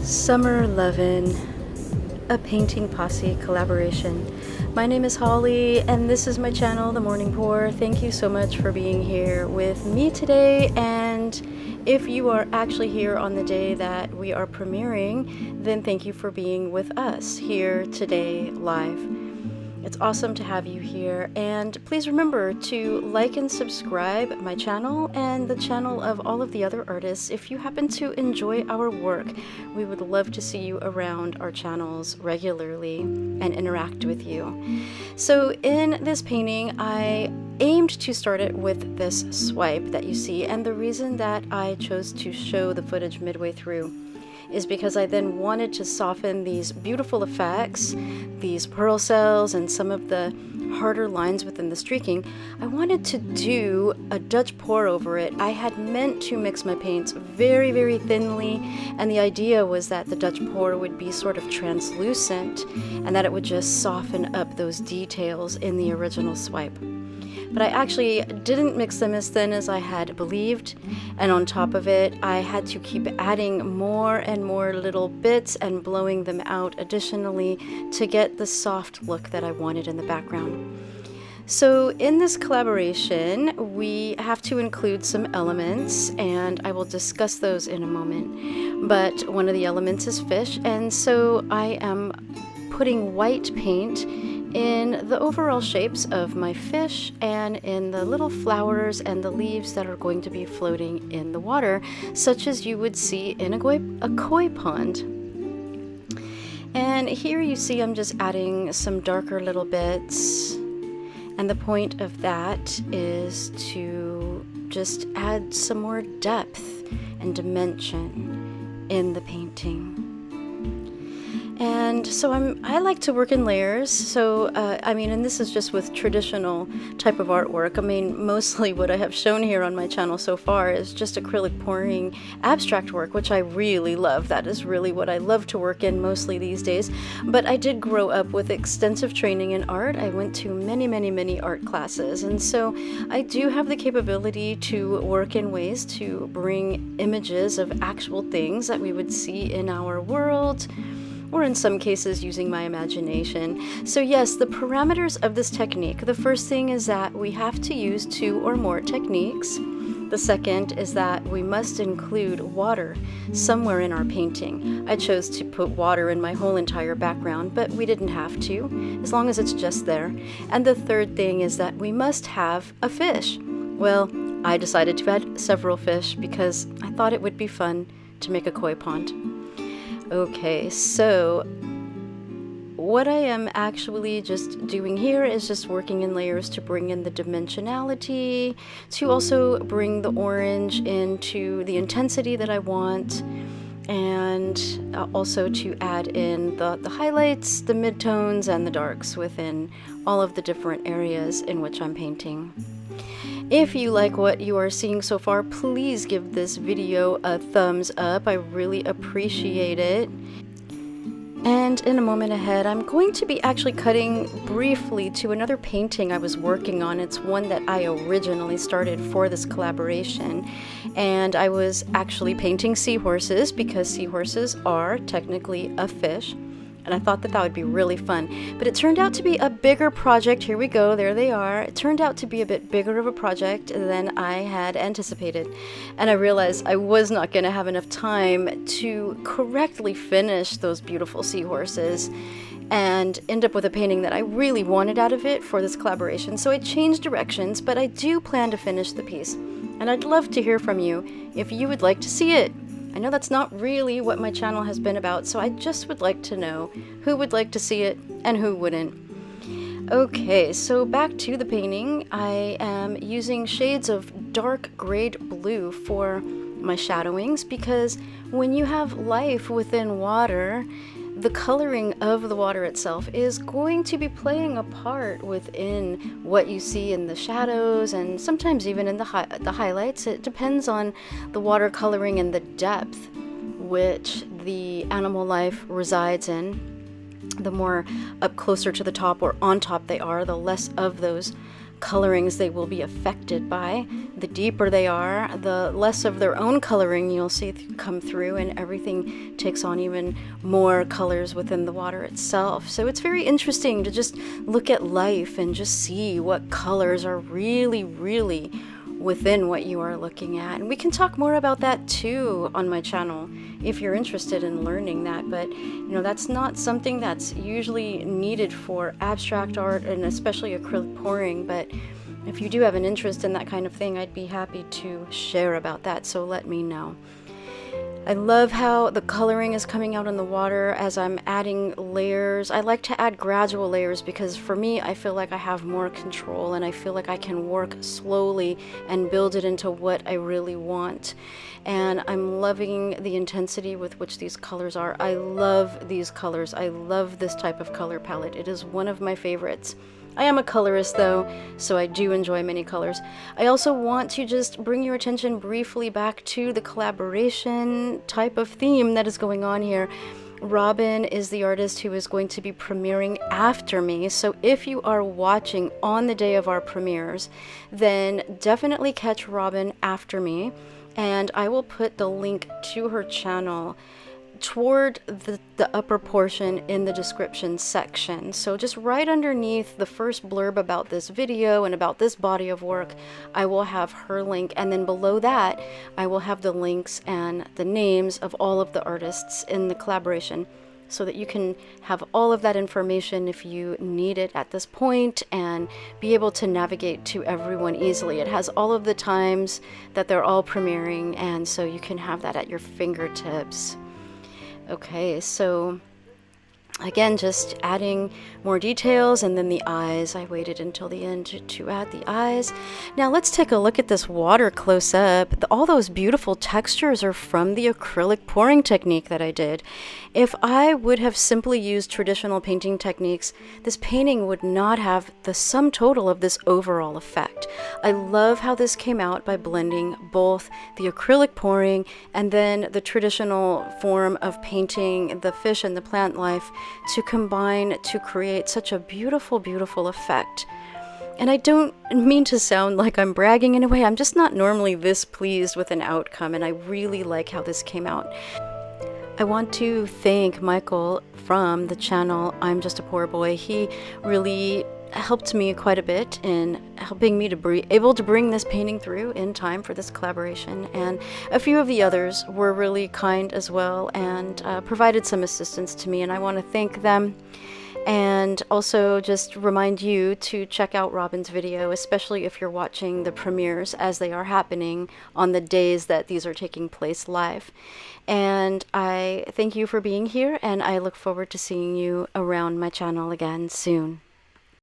Summer Lovin, a painting posse collaboration. My name is Holly and this is my channel, The Morning Pour. Thank you so much for being here with me today, and if you are actually here on the day that we are premiering, then thank you for being with us here today live. It's awesome to have you here, and please remember to like and subscribe my channel and the channel of all of the other artists. If you happen to enjoy our work, we would love to see you around our channels regularly and interact with you. So in this painting, I aimed to start it with this swipe that you see, and the reason that I chose to show the footage midway through is because I then wanted to soften these beautiful effects, these pearl cells and some of the harder lines within the streaking. I wanted to do a Dutch pour over it. I had meant to mix my paints very, very thinly, and the idea was that the Dutch pour would be sort of translucent and that it would just soften up those details in the original swipe. But I actually didn't mix them as thin as I had believed, and on top of it I had to keep adding more and more little bits and blowing them out additionally to get the soft look that I wanted in the background. So in this collaboration we have to include some elements, and I will discuss those in a moment, but one of the elements is fish, and so I am putting white paint in the overall shapes of my fish and in the little flowers and the leaves that are going to be floating in the water, such as you would see in a koi pond. And here you see I'm just adding some darker little bits, and the point of that is to just add some more depth and dimension in the painting. And so I like to work in layers, so and this is just with traditional type of artwork. I mean, mostly what I have shown here on my channel so far is just acrylic pouring abstract work, which I really love. That is really what I love to work in mostly these days. But I did grow up with extensive training in art. I went to many art classes, and so I do have the capability to work in ways to bring images of actual things that we would see in our world, or in some cases using my imagination. So yes, the parameters of this technique. The first thing is that we have to use 2 or more techniques. The second is that we must include water somewhere in our painting. I chose to put water in my whole entire background, but we didn't have to, as long as it's just there. And the third thing is that we must have a fish. Well, I decided to add several fish because I thought it would be fun to make a koi pond. Okay, so what I am actually just doing here is just working in layers to bring in the dimensionality, to also bring the orange into the intensity that I want, and also to add in the highlights, the midtones, and the darks within all of the different areas in which I'm painting. If you like what you are seeing so far, please give this video a thumbs up. I really appreciate it. And in a moment ahead, I'm going to be actually cutting briefly to another painting I was working on. It's one that I originally started for this collaboration. And I was actually painting seahorses because seahorses are technically a fish. And I thought that that would be really fun. But it turned out to be a bigger project. Here we go, there they are. It turned out to be a bit bigger of a project than I had anticipated. And I realized I was not going to have enough time to correctly finish those beautiful seahorses and end up with a painting that I really wanted out of it for this collaboration. So I changed directions, but I do plan to finish the piece. And I'd love to hear from you if you would like to see it. I know that's not really what my channel has been about, so I just would like to know who would like to see it and who wouldn't. Okay, so back to the painting. I am using shades of dark grade blue for my shadowings because when you have life within water, the coloring of the water itself is going to be playing a part within what you see in the shadows and sometimes even in the highlights. It depends on the water coloring and the depth which the animal life resides in. The more up closer to the top or on top they are, the less of those colorings they will be affected by. The deeper they are, the less of their own coloring you'll see come through, and everything takes on even more colors within the water itself. So it's very interesting to just look at life and just see what colors are really, really within what you are looking at. And we can talk more about that too on my channel if you're interested in learning that. But that's not something that's usually needed for abstract art, and especially acrylic pouring. But if you do have an interest in that kind of thing, I'd be happy to share about that, so let me know. I love how the coloring is coming out in the water as I'm adding layers. I like to add gradual layers because for me, I feel like I have more control, and I feel like I can work slowly and build it into what I really want. And I'm loving the intensity with which these colors are. I love these colors. I love this type of color palette. It is one of my favorites. I am a colorist though, so I do enjoy many colors. I also want to just bring your attention briefly back to the collaboration type of theme that is going on here. Robin is the artist who is going to be premiering after me, so if you are watching on the day of our premieres, then definitely catch Robin after me, and I will put the link to her channel toward the upper portion in the description section. So just right underneath the first blurb about this video and about this body of work, I will have her link, and then below that I will have the links and the names of all of the artists in the collaboration, so that you can have all of that information if you need it at this point and be able to navigate to everyone easily. It has all of the times that they're all premiering, and so you can have that at your fingertips. Okay, so again, just adding more details, and then the eyes. I waited until the end to add the eyes. Now let's take a look at this water close up. All those beautiful textures are from the acrylic pouring technique that I did. If I would have simply used traditional painting techniques, this painting would not have the sum total of this overall effect. I love how this came out by blending both the acrylic pouring and then the traditional form of painting the fish and the plant life to combine to create such a beautiful, beautiful effect. And I don't mean to sound like I'm bragging in a way. I'm just not normally this pleased with an outcome, and I really like how this came out. I want to thank Michael from the channel I'm Just a Poor Boy. He really helped me quite a bit in helping me to be able to bring this painting through in time for this collaboration, and a few of the others were really kind as well and provided some assistance to me, and I want to thank them. And also just remind you to check out Robin's video, especially if you're watching the premieres as they are happening on the days that these are taking place live. And I thank you for being here, and I look forward to seeing you around my channel again soon.